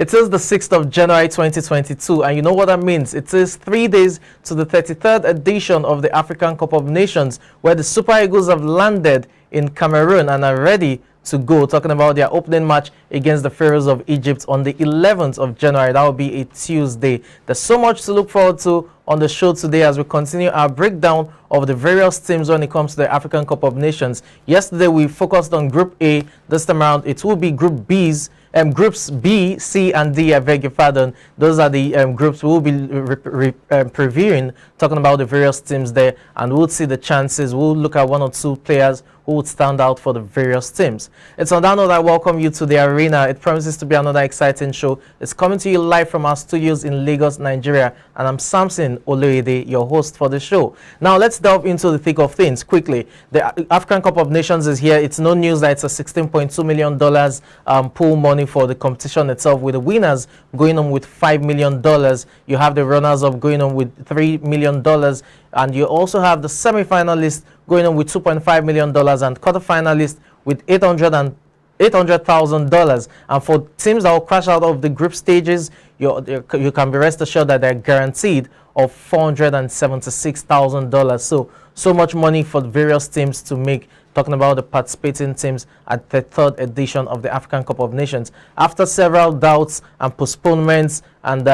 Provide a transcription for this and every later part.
It is the 6th of January 2022, and you know what that means. It is 3 days to the 33rd edition of the African Cup of Nations, where the Super Eagles have landed in Cameroon and are ready to go, talking about their opening match against the Pharaohs of Egypt on the 11th of January. That will be a Tuesday. There's so much to look forward to on the show today as we continue our breakdown of the various teams when it comes to the African Cup of Nations. Yesterday we focused on Group A. This time around it will be Group B's. Groups B, C, and D, I beg your pardon. Those are the groups we'll be previewing, talking about the various teams there, and we'll see the chances. We'll look at one or two players who would stand out for the various teams. It's on that note I welcome you to the arena. It promises to be another exciting show. It's coming to you live from our studios in Lagos, Nigeria, and I'm Samson Oloyede, your host for the show. Now let's delve into the thick of things quickly. The African Cup of Nations is here. It's no news that it's a $16.2 million pool money for the competition itself, with the winners going on with $5 million. You have the runners-up going on with $3 million, and you also have the semi-finalists going on with $2.5 million and quarter-finalists with $800,000. And for teams that will crash out of the group stages, you can be rest assured that they're guaranteed of $476,000. So much money for the various teams to make, talking about the participating teams at the third edition of the African Cup of Nations. After several doubts and postponements and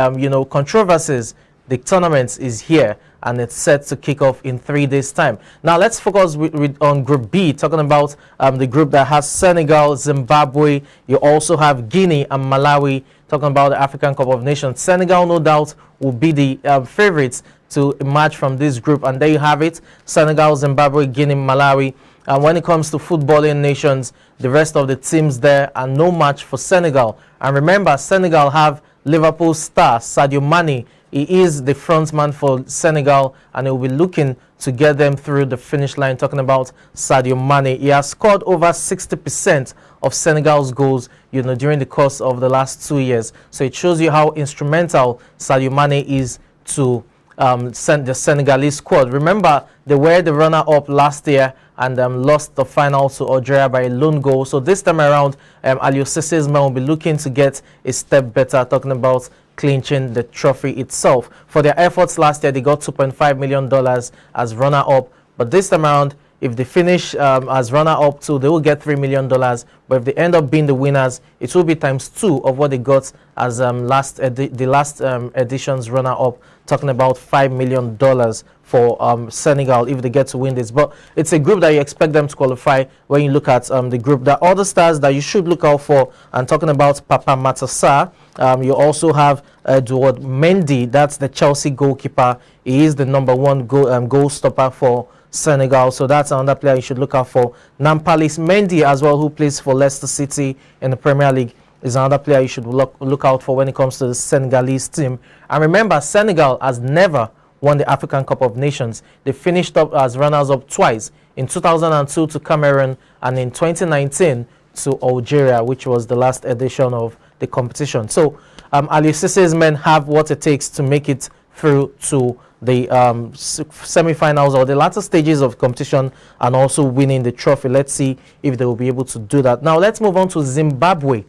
controversies, the tournament is here and it's set to kick off in 3 days' time. Now let's focus on Group B, talking about the group that has Senegal, Zimbabwe. You also have Guinea and Malawi, talking about the African Cup of Nations. Senegal, no doubt, will be the favorites to emerge from this group, and there you have it: Senegal, Zimbabwe, Guinea, Malawi. And when it comes to footballing nations, the rest of the teams there are no match for Senegal. And remember, Senegal have Liverpool star Sadio Mane. He is the frontman for Senegal, and he will be looking to get them through the finish line, talking about Sadio Mane. He has scored over 60% of Senegal's goals, during the course of the last 2 years. So it shows you how instrumental Sadio Mane is to the Senegalese squad. Remember, they were the runner-up last year and lost the final to Algeria by a lone goal. So this time around, Aliou Cissé's men will be looking to get a step better, talking about clinching the trophy itself. For their efforts last year, they got $2.5 million as runner-up. But this time around, if they finish as runner-up too, they will get $3 million. But if they end up being the winners, it will be ×2 of what they got as the last edition's runner-up, talking about $5 million for Senegal if they get to win this. But it's a group that you expect them to qualify when you look at the group. The other stars that you should look out for, and talking about Papa Matassa, you also have Edouard Mendy. That's the Chelsea goalkeeper. He is the #1 goal stopper for Senegal, so that's another player you should look out for. Nampalys Mendy as well, who plays for Leicester City in the Premier League, is another player you should look out for when it comes to the Senegalese team. And remember, Senegal has never won the African Cup of Nations. They finished up as runners-up twice, in 2002 to Cameroon and in 2019 to Algeria, which was the last edition of the competition. So Aliou Cissé's men have what it takes to make it through to the semi-finals or the latter stages of competition and also winning the trophy. Let's see if they will be able to do that. Now let's move on to Zimbabwe.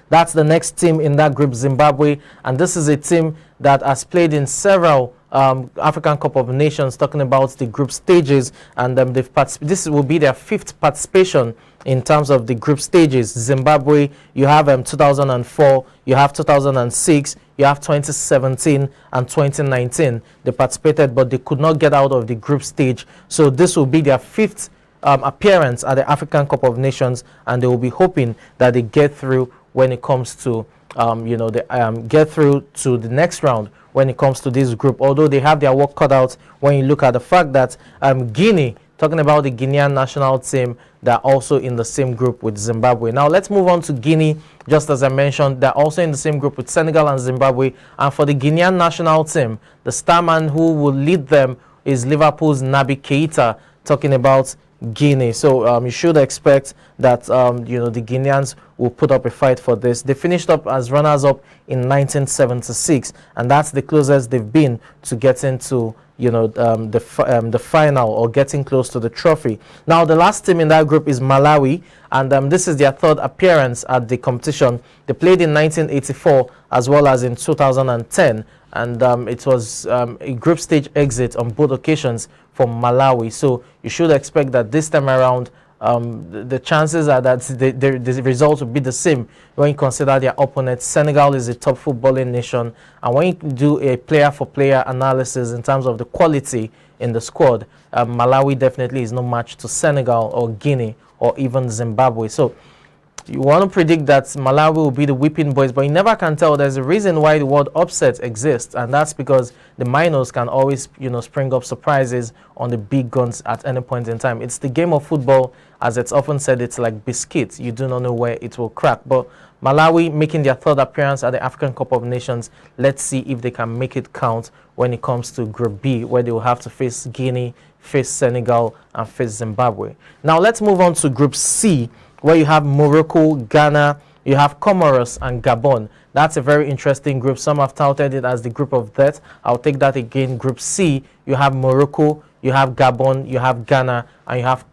That's the next team in that group, Zimbabwe, and this is a team that has played in several African Cup of Nations, talking about the group stages, and this will be their 5th participation in terms of the group stages. Zimbabwe, you have 2004, you have 2006, you have 2017 and 2019. They participated, but they could not get out of the group stage. So this will be their 5th appearance at the African Cup of Nations, and they will be hoping that they get through when it comes to get through to the next round when it comes to this group, although they have their work cut out when you look at the fact that Guinea, talking about the Guinean national team, they're also in the same group with Zimbabwe. Now let's move on to Guinea. Just as I mentioned, they're also in the same group with Senegal and Zimbabwe. And for the Guinean national team, the starman who will lead them is Liverpool's Naby Keita, talking about Guinea. So you should expect that the Guineans will put up a fight for this. They finished up as runners-up in 1976, and that's the closest they've been to getting to the final or getting close to the trophy. Now, the last team in that group is Malawi, and this is their third appearance at the competition. They played in 1984 as well as in 2010, and it was a group stage exit on both occasions for Malawi. So you should expect that this time around, the chances are that the result will be the same when you consider their opponent. Senegal is a top footballing nation, and when you do a player-for-player analysis in terms of the quality in the squad, Malawi definitely is no match to Senegal or Guinea or even Zimbabwe. So you want to predict that Malawi will be the whipping boys, but you never can tell. There's a reason why the word upset exists, and that's because the minors can always, spring up surprises on the big guns at any point in time. It's the game of football, as it's often said, it's like biscuits. You do not know where it will crack. But Malawi making their third appearance at the African Cup of Nations. Let's see if they can make it count when it comes to Group B, where they will have to face Guinea, face Senegal, and face Zimbabwe. Now let's move on to Group C, where you have Morocco, Ghana, you have Comoros and Gabon. That's a very interesting group. Some have touted it as the group of death. I'll take that again. Group C, you have Morocco, you have Gabon, you have Ghana, and you have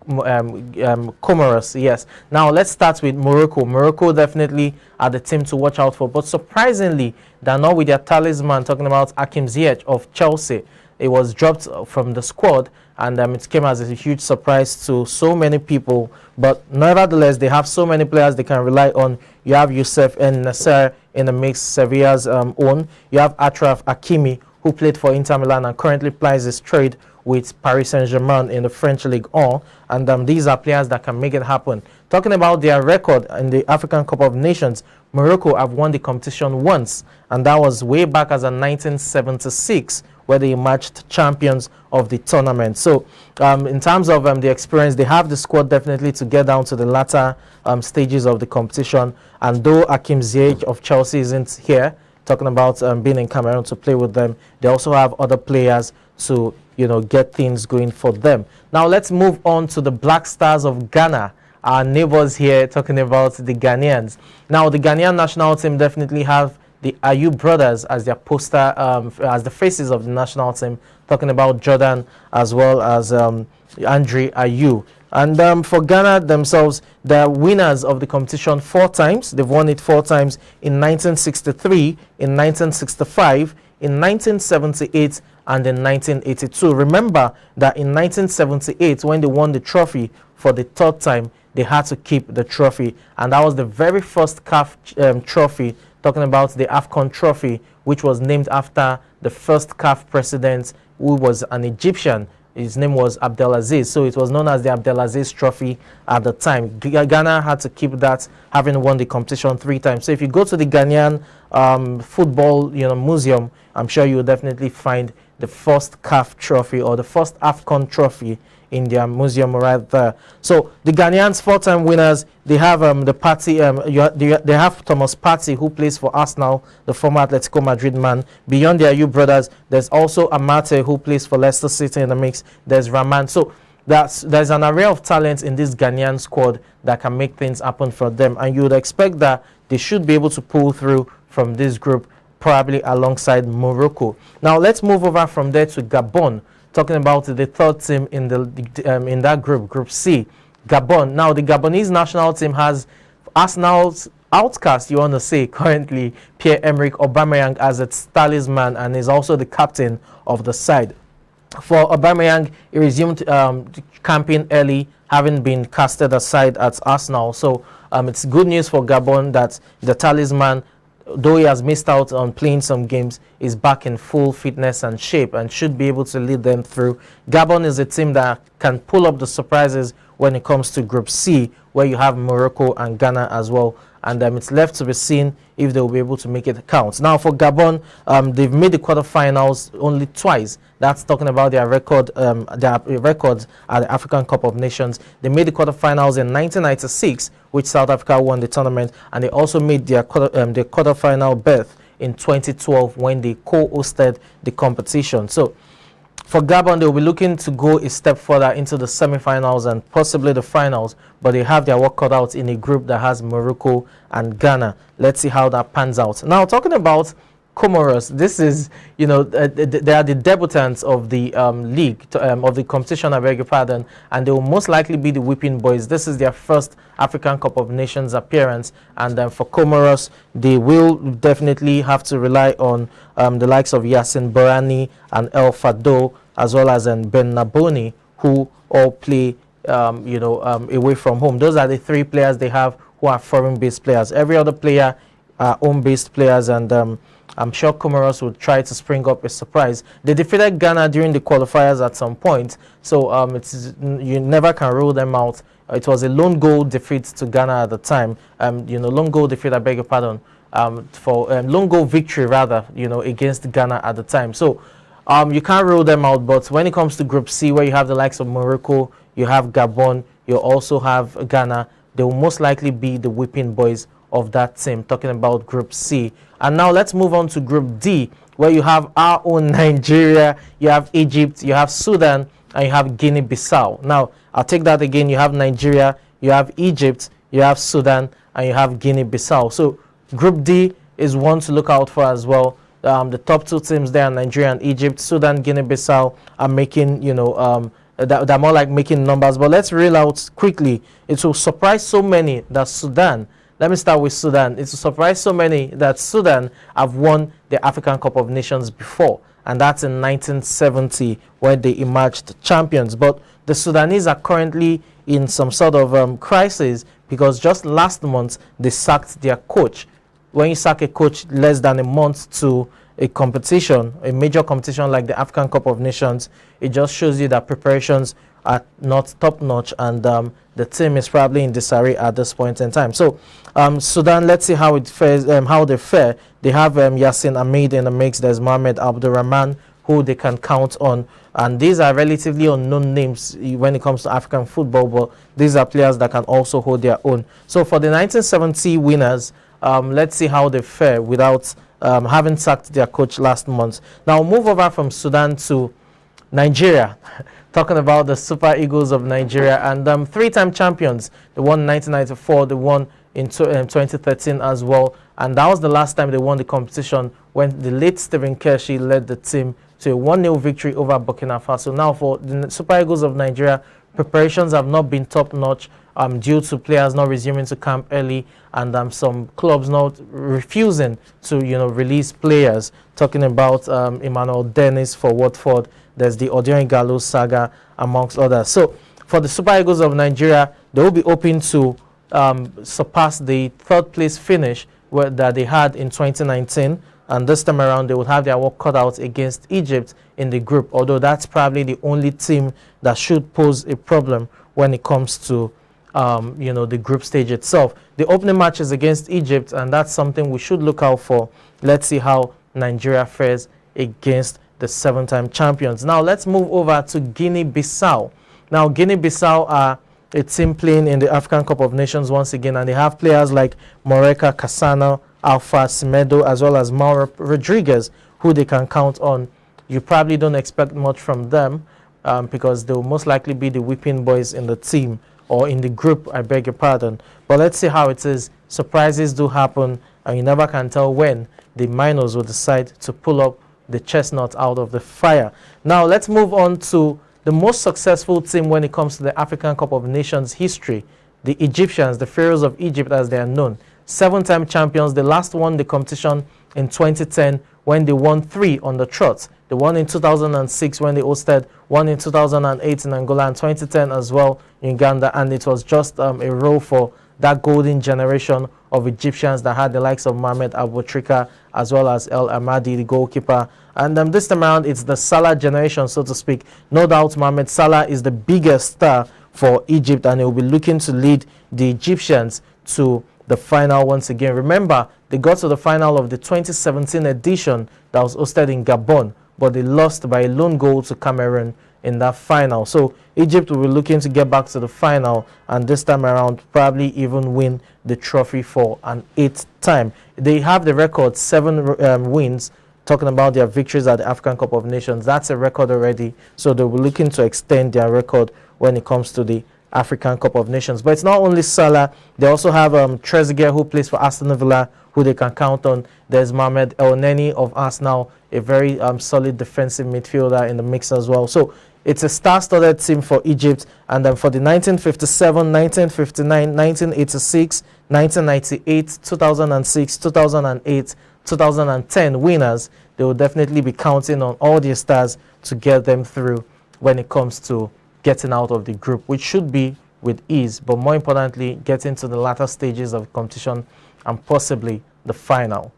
Comoros. Yes. Now let's start with Morocco. Morocco definitely are the team to watch out for. But surprisingly, they're not with their talisman, talking about Hakim Ziyech of Chelsea. It was dropped from the squad, and it came as a huge surprise to so many people. But nevertheless, they have so many players they can rely on. You have Youssef and Nasser in the mix, Sevilla's own. You have Achraf Hakimi, who played for Inter Milan and currently plies his trade with Paris Saint-Germain in the French Ligue 1. And these are players that can make it happen. Talking about their record in the African Cup of Nations, Morocco have won the competition once, and that was way back as in 1976, where they emerged champions of the tournament. So in terms of the experience, they have the squad definitely to get down to the latter stages of the competition. And though Hakim Ziyech of Chelsea isn't here, talking about being in Cameroon to play with them, they also have other players to get things going for them. Now let's move on to the Black Stars of Ghana, our neighbors here, talking about the Ghanaians. Now the Ghanaian national team definitely have the Ayew brothers as their poster, as the faces of the national team, talking about Jordan as well as Andre Ayew. And for Ghana themselves, they're winners of the competition 4 times. They've won it 4 times in 1963, in 1965, in 1978, and in 1982. Remember that in 1978, when they won the trophy for the 3rd time, they had to keep the trophy. And that was the very first CAF trophy, talking about the Afghan trophy, which was named after the first CAF president, who was an Egyptian. His name was Abdelaziz, so it was known as the Abdelaziz Trophy at the time. Ghana had to keep that, having won the competition 3 times. So if you go to the Ghanaian football museum, I'm sure you'll definitely find the first CAF trophy or the first AFCON trophy in their museum right there. So the Ghanaians 4-time winners, they have the party. They have Thomas Partey, who plays for Arsenal, the former Atletico Madrid man. Beyond their Ayew brothers, there's also Amate, who plays for Leicester City in the mix. There's Rahman. So there's an array of talents in this Ghanaian squad that can make things happen for them, and you would expect that they should be able to pull through from this group, probably alongside Morocco. Now let's move over from there to Gabon, talking about the 3rd team in that group, Group C, Gabon. Now the Gabonese national team has Arsenal's outcast, you want to say, currently Pierre-Emerick Aubameyang as its talisman, and is also the captain of the side. For Aubameyang, he resumed camping early, having been casted aside at Arsenal. So it's good news for Gabon that the talisman, though he has missed out on playing some games, is back in full fitness and shape and should be able to lead them through. Gabon is a team that can pull up the surprises when it comes to Group C, where you have Morocco and Ghana as well. And it's left to be seen if they will be able to make it count. Now for Gabon, they've made the quarterfinals only twice. That's talking about their records at the African Cup of Nations. They made the quarterfinals in 1996, which South Africa won the tournament, and they also made their quarterfinal berth in 2012 when they co-hosted the competition. So for Gabon, they will be looking to go a step further into the semi-finals and possibly the finals, but they have their work cut out in a group that has Morocco and Ghana. Let's see how that pans out. Now, talking about Comoros. This is, you know, they are the debutants of the league, of the competition, I beg your pardon, and they will most likely be the whipping boys. This is their first African Cup of Nations appearance, and for Comoros, they will definitely have to rely on the likes of Yasin Borani and El Fado, as well as Ben Naboni, who all play, you know, away from home. Those are the three players they have who are foreign-based players. Every other player are home-based players, and I'm sure Comoros will try to spring up a surprise. They defeated Ghana during the qualifiers at some point, so you never can rule them out. It was a lone goal defeat to Ghana at the time. You know, lone goal defeat, I beg your pardon, for lone goal victory rather, you know, against Ghana at the time. So you can't rule them out. But when it comes to Group C, where you have the likes of Morocco, you have Gabon, you also have Ghana, they will most likely be the whipping boys of that team, talking about Group C. And now let's move on to Group D, where you have our own Nigeria, you have Egypt, you have Sudan, and you have Guinea Bissau. Now, I'll take that again. You have Nigeria, you have Egypt, you have Sudan, and you have Guinea Bissau. So Group D is one to look out for as well. The top two teams there are Nigeria and Egypt. Sudan, Guinea Bissau are making, you know, they're more like making numbers. But let's reel out quickly. It will surprise so many that Sudan, let me start with Sudan. It will surprise so many that Sudan have won the African Cup of Nations before, and that's in 1970 when they emerged champions. But the Sudanese are currently in some sort of crisis, because just last month they sacked their coach. When you sack a coach less than a month to a competition, a major competition like the African Cup of Nations, it just shows you that preparations are not top-notch, and the team is probably in disarray at this point in time. So Sudan, let's see how it fares, how they fare. They have Yassin Ahmed in the mix. There's Mohamed Abdurrahman, who they can count on, and these are relatively unknown names when it comes to African football, but these are players that can also hold their own. So for the 1970 winners, let's see how they fare without having sacked their coach last month. Now move over from Sudan to Nigeria, talking about the Super Eagles of Nigeria, and three-time champions. They won in 1994, they won in 2013 as well, and that was the last time they won the competition, when the late Stephen Keshi led the team to a 1-0 victory over Burkina Faso. Now for the Super Eagles of Nigeria, preparations have not been top-notch due to players not resuming to camp early, and some clubs not refusing to, you know, release players. Talking about Emmanuel Dennis for Watford, there's the Odion Gallo saga, amongst others. So for the Super Eagles of Nigeria, they will be hoping to surpass the third place finish that they had in 2019, and this time around they will have their work cut out against Egypt in the group, although that's probably the only team that should pose a problem when it comes to you know, the group stage itself. The opening match is against Egypt, and that's something we should look out for. Let's see how Nigeria fares against the 7-time champions. Now let's move over to Guinea Bissau. Now Guinea Bissau are a team playing in the African Cup of Nations once again, and they have players like Moreka Kasano, Alpha Simedo, as well as Mauro Rodriguez, who they can count on. You probably don't expect much from them because they will most likely be the whipping boys in the team, or in the group, I beg your pardon. But let's see how it is. Surprises do happen, and you never can tell when the minors will decide to pull up the chestnut out of the fire. Now let's move on to the most successful team when it comes to the African Cup of Nations history, the Egyptians, the Pharaohs of Egypt as they are known. 7-time champions. They last won the competition in 2010 when they won 3 on the trot. They won in 2006 when they hosted, won in 2008 in Angola, and 2010 as well in Uganda, and it was just a row for that golden generation of Egyptians that had the likes of Mohamed Aboutrika as well as El Amadi, the goalkeeper. And this time around, it's the Salah generation, so to speak. No doubt Mohamed Salah is the biggest star for Egypt, and he will be looking to lead the Egyptians to the final once again. Remember, they got to the final of the 2017 edition that was hosted in Gabon, but they lost by a lone goal to Cameroon in that final. So Egypt will be looking to get back to the final, and this time around probably even win the trophy for an 8th time. They have the record 7 wins, talking about their victories at the African Cup of Nations. That's a record already, so they'll be looking to extend their record when it comes to the African Cup of Nations. But it's not only Salah. They also have Trezeguet, who plays for Aston Villa, who they can count on. There's Mohamed El Neni of Arsenal, a very solid defensive midfielder in the mix as well. So it's a star-studded team for Egypt. And then for the 1957, 1959, 1986, 1998, 2006, 2008, 2010 winners, they will definitely be counting on all their stars to get them through when it comes to getting out of the group, which should be with ease, but more importantly, getting to the latter stages of competition and possibly the final.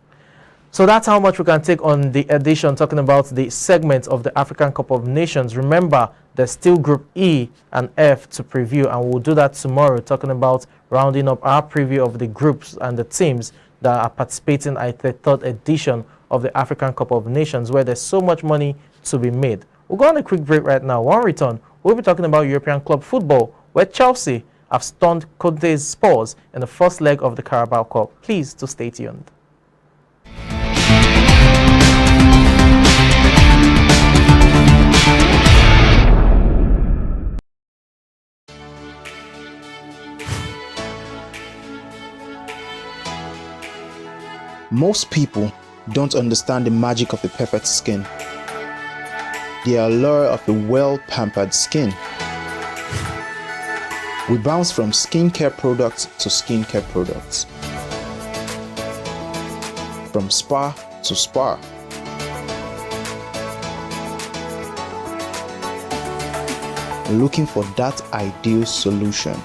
So that's how much we can take on the edition talking about the segment of the African Cup of Nations. Remember, there's still Group E and F to preview, and we'll do that tomorrow, talking about rounding up our preview of the groups and the teams that are participating at the third edition of the African Cup of Nations, where there's so much money to be made. We'll go on a quick break right now. When we return, we'll be talking about European club football, where Chelsea have stunned Conte's Spurs in the first leg of the Carabao Cup. Please to stay tuned. Most people don't understand the magic of the perfect skin, the allure of a well-pampered skin. We bounce from skincare products to skincare products, from spa to spa. Looking for that ideal solution.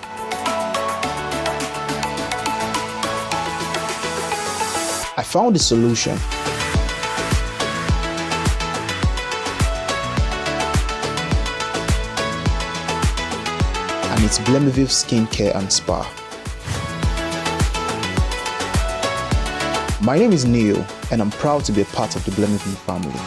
I found the solution. And it's Blemiville Skincare and Spa. My name is Neil, and I'm proud to be a part of the Blemiville family.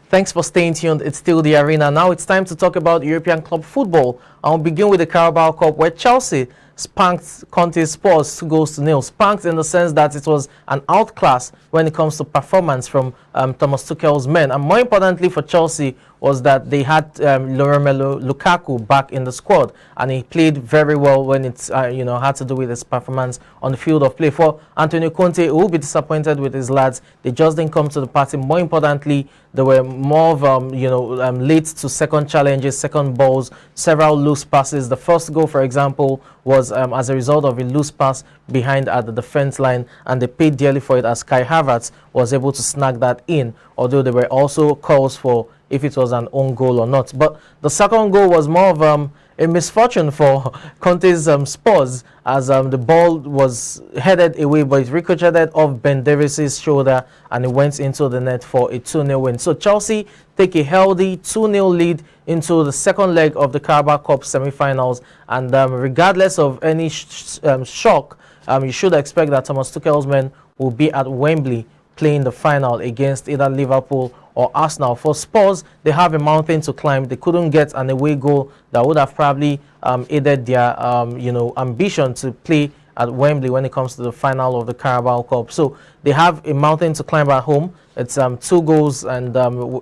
Thanks for staying tuned. It's still the arena. Now it's time to talk about European club football. I'll begin with the Carabao Cup, where Chelsea spanked Conte's Spurs 2-0. Spanked in the sense that it was an outclass when it comes to performance from Thomas Tuchel's men. And more importantly for Chelsea was that they had Romelu Lukaku back in the squad, and he played very well when it's had to do with his performance on the field of play. For Antonio Conte, who will be disappointed with his lads, they just didn't come to the party. More importantly, there were more of late to second challenges, second balls, several loose passes. The first goal, for example, was as a result of a loose pass behind at the defense line, and they paid dearly for it as Kai Havertz was able to snag that in, although there were also calls for if it was an own goal or not. But the second goal was more of a misfortune for Conte's Spurs, as the ball was headed away, but it ricocheted off Ben Davies' shoulder and it went into the net for a 2-0 win. So Chelsea take a healthy 2-0 lead into the second leg of the Carabao Cup semi-finals, and regardless of any shock, you should expect that Thomas Tuchel's men will be at Wembley playing the final against either Liverpool or Arsenal. For Spurs, they have a mountain to climb. They couldn't get an away goal that would have probably aided their ambition to play at Wembley when it comes to the final of the Carabao Cup. So they have a mountain to climb at home. It's 2 goals, and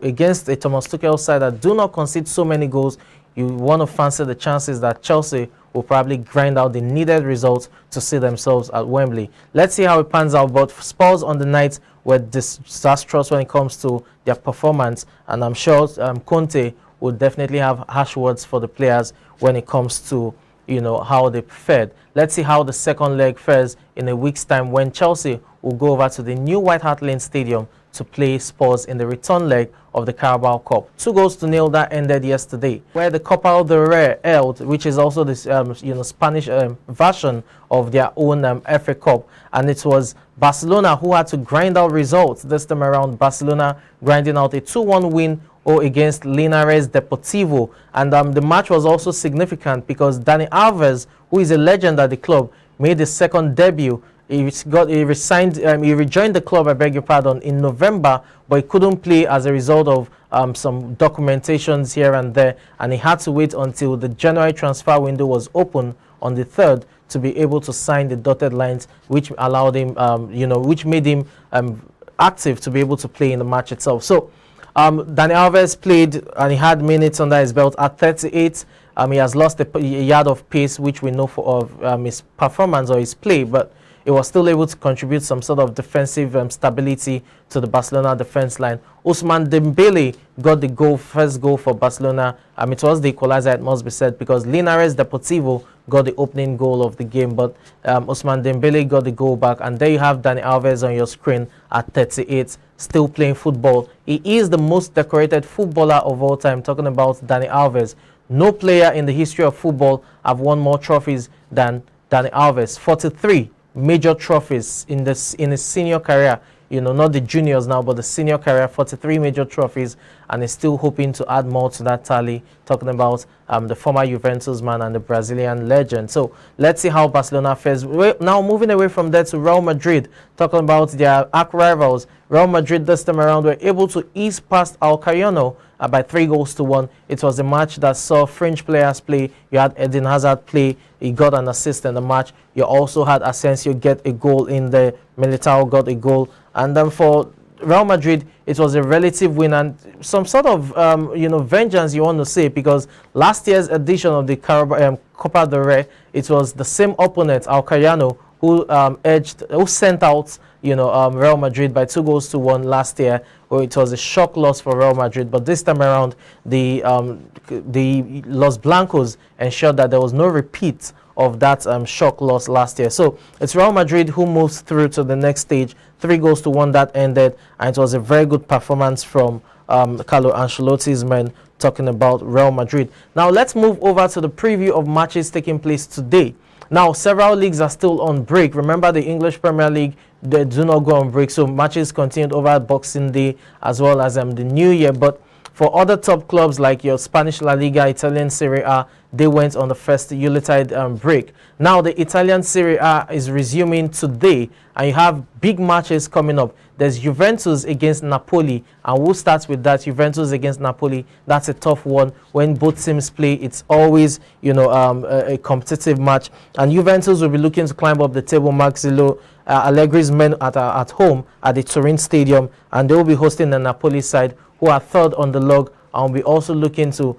against a Thomas Tuchel side that do not concede so many goals, you want to fancy the chances that Chelsea will probably grind out the needed results to see themselves at Wembley. Let's see how it pans out. But Spurs on the night were disastrous when it comes to their performance, and I'm sure Conte will definitely have harsh words for the players when it comes to how they fared. Let's see how the second leg fares in a week's time, when Chelsea will go over to the new White Hart Lane Stadium to play Spurs in the return leg of the Carabao Cup. 2-0 that ended yesterday, where the Copa del Rey held, which is also this Spanish version of their own FA Cup, and it was Barcelona who had to grind out results this time around. Barcelona grinding out a 2-1 win against Linares Deportivo, and the match was also significant because Dani Alves, who is a legend at the club, made his second debut. He rejoined the club, I beg your pardon, in November, but he couldn't play as a result of some documentations here and there, and he had to wait until the January transfer window was open on the 3rd to be able to sign the dotted lines, which allowed him, which made him active to be able to play in the match itself. So Dani Alves played and he had minutes under his belt at 38. He has lost a yard of pace, which we know of his performance or his play, but he was still able to contribute some sort of defensive stability to the Barcelona defense line. Ousmane Dembele got the first goal for Barcelona. It was the equalizer, it must be said, because Linares Deportivo got the opening goal of the game, but Ousmane Dembele got the goal back, and there you have Dani Alves on your screen at 38, still playing football. He is the most decorated footballer of all time. Talking about Dani Alves, no player in the history of football have won more trophies than Dani Alves. 43 major trophies in his senior career, not the juniors now, but the senior career. 43 major trophies, and he's still hoping to add more to that tally. Talking about the former Juventus man and the Brazilian legend. So let's see how Barcelona fares. Now moving away from there to Real Madrid, talking about their arch rivals. Real Madrid this time around were able to ease past Alcoyano by 3-1. It was a match that saw fringe players play. You had Eden Hazard play. He got an assist in the match. You also had Asensio get a goal in the Militao got a goal. And then for Real Madrid, it was a relative win and some sort of vengeance, you want to say, because last year's edition of the Carabao Copa del Rey, it was the same opponent, Alcoyano, who sent out Real Madrid by 2-1 last year. It was a shock loss for Real Madrid, but this time around the Los Blancos ensured that there was no repeat of that shock loss last year. So it's Real Madrid who moves through to the next stage. 3-1 that ended, and it was a very good performance from Carlo Ancelotti's men, talking about Real Madrid. Now let's move over to the preview of matches taking place today. Now several leagues are still on break. Remember, the English Premier League, they do not go on break, so matches continued over Boxing Day as well as the New Year. But for other top clubs like your Spanish La Liga, Italian Serie A, they went on the first Yuletide break. Now the Italian Serie A is resuming today, and you have big matches coming up. There's Juventus against Napoli, and we'll start with that. Juventus against Napoli, that's a tough one. When both teams play, it's always a competitive match, and Juventus will be looking to climb up the table. Maxilo Allegri's men at home at the Turin Stadium, and they will be hosting the Napoli side, who are third on the log, and will be also looking to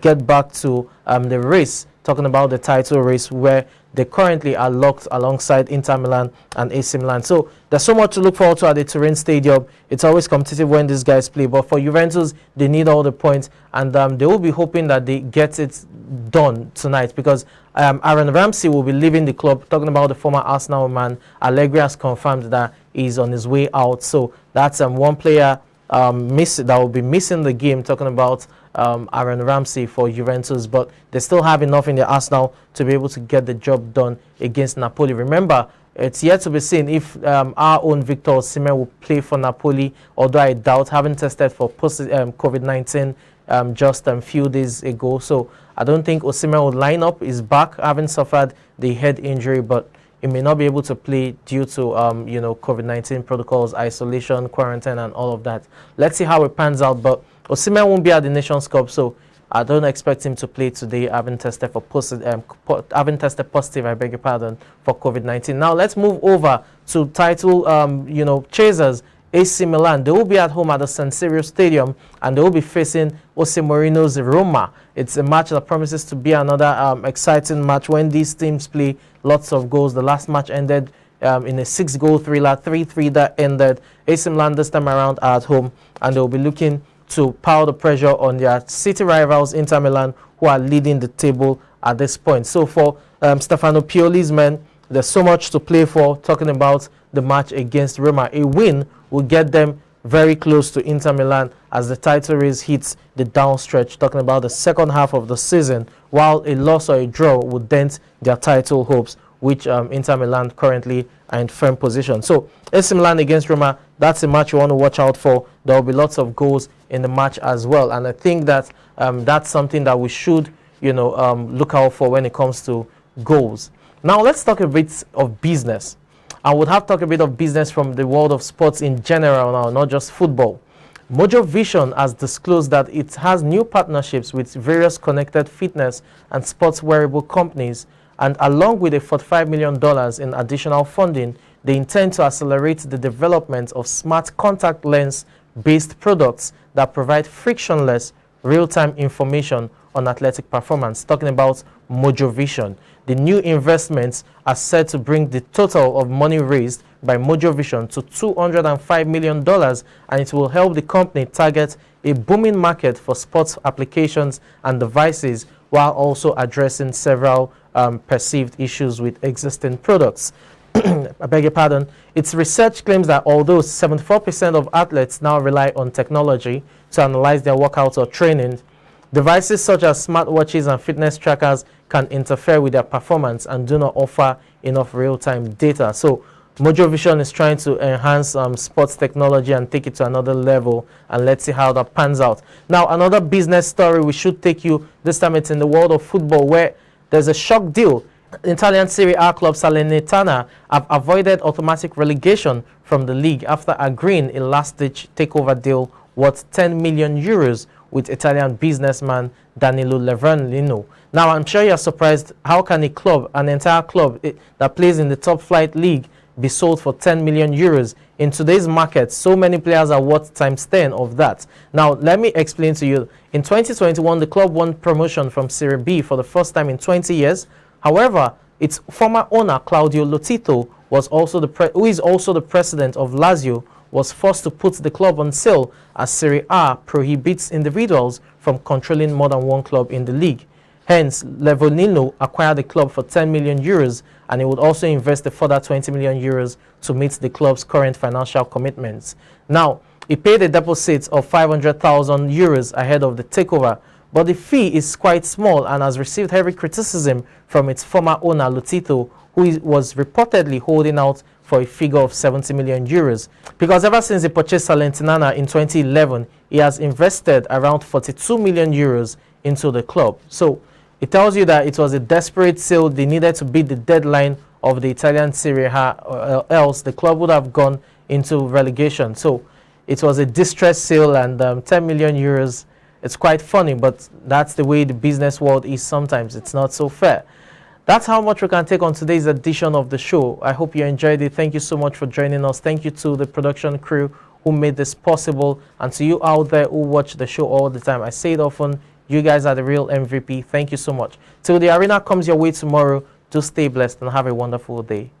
get back to the race, talking about the title race, where they currently are locked alongside Inter Milan and AC Milan. So there's so much to look forward to at the Turin Stadium. It's always competitive when these guys play, but for Juventus, they need all the points, and they will be hoping that they get it done tonight, because Aaron Ramsey will be leaving the club. Talking about the former Arsenal man, Allegri has confirmed that he's on his way out. So that's one player that will be missing the game, talking about Aaron Ramsey for Juventus, but they still have enough in the arsenal to be able to get the job done against Napoli. Remember, it's yet to be seen if our own Victor Osimhen will play for Napoli, although I doubt, having tested for COVID-19 just a few days ago. So I don't think Osimhen would line up. He's back, having suffered the head injury, but he may not be able to play due to COVID-19 protocols, isolation, quarantine, and all of that. Let's see how it pans out, but Osimhen won't be at the Nations Cup, so I don't expect him to play today, having tested positive, I beg your pardon, for COVID-19. Now let's move over to title chasers. AC Milan, they will be at home at the San Siro Stadium, and they will be facing Jose Mourinho's Roma. It's a match that promises to be another exciting match when these teams play. Lots of goals. The last match ended in a 6-goal thriller, 3-3 that ended. AC Milan this time around are at home, and they will be looking to pile the pressure on their city rivals Inter Milan, who are leading the table at this point. So for Stefano Pioli's men, there's so much to play for. Talking about the match against Roma, a win will get them very close to Inter Milan as the title race hits the downstretch, talking about the second half of the season, while a loss or a draw would dent their title hopes, which Inter Milan currently are in firm position. So AC Milan against Roma, that's a match you want to watch out for. There will be lots of goals in the match as well, and I think that that's something that we should look out for when it comes to goals. Now let's talk a bit of business. I would have to talk a bit of business from the world of sports in general now, not just football. Mojo Vision has disclosed that it has new partnerships with various connected fitness and sports wearable companies, And along with the $45 million in additional funding, they intend to accelerate the development of smart contact lens-based products that provide frictionless, real-time information on athletic performance, talking about MojoVision. The new investments are said to bring the total of money raised by MojoVision to $205 million, and it will help the company target a booming market for sports applications and devices, while also addressing several perceived issues with existing products. I beg your pardon. Its research claims that although 74% of athletes now rely on technology to analyze their workouts or training, devices such as smartwatches and fitness trackers can interfere with their performance and do not offer enough real-time data. So MojoVision is trying to enhance sports technology and take it to another level, and let's see how that pans out. Now, another business story we should take you, this time it's in the world of football, where there's a shock deal. Italian Serie A club Salernitana have avoided automatic relegation from the league after agreeing a last-ditch takeover deal worth 10 million euros with Italian businessman Danilo Levernino. Now, I'm sure you're surprised. How can a club, an entire club that plays in the top flight league, be sold for 10 million euros? In today's market, so many players are worth times 10 of that. Now, let me explain to you. In 2021, the club won promotion from Serie B for the first time in 20 years. However, its former owner, Claudio Lotito, who is also the president of Lazio, was forced to put the club on sale as Serie A prohibits individuals from controlling more than one club in the league. Hence, Levernino acquired the club for 10 million euros, and he would also invest a further 20 million euros to meet the club's current financial commitments. Now, he paid a deposit of 500,000 euros ahead of the takeover, but the fee is quite small and has received heavy criticism from its former owner, Lotito, who was reportedly holding out for a figure of 70 million euros. Because ever since he purchased Salernitana in 2011, he has invested around 42 million euros into the club. So it tells you that it was a desperate sale. They needed to beat the deadline of the Italian Serie A, or else the club would have gone into relegation. So it was a distress sale, and 10 million euros, it's quite funny, but that's the way the business world is sometimes. It's not so fair. That's how much we can take on today's edition of the show. I hope you enjoyed it. Thank you so much for joining us. Thank you to the production crew who made this possible, and to you out there who watch the show all the time. I say it often, you guys are the real MVP. Thank you so much. Till the arena comes your way tomorrow, do stay blessed and have a wonderful day.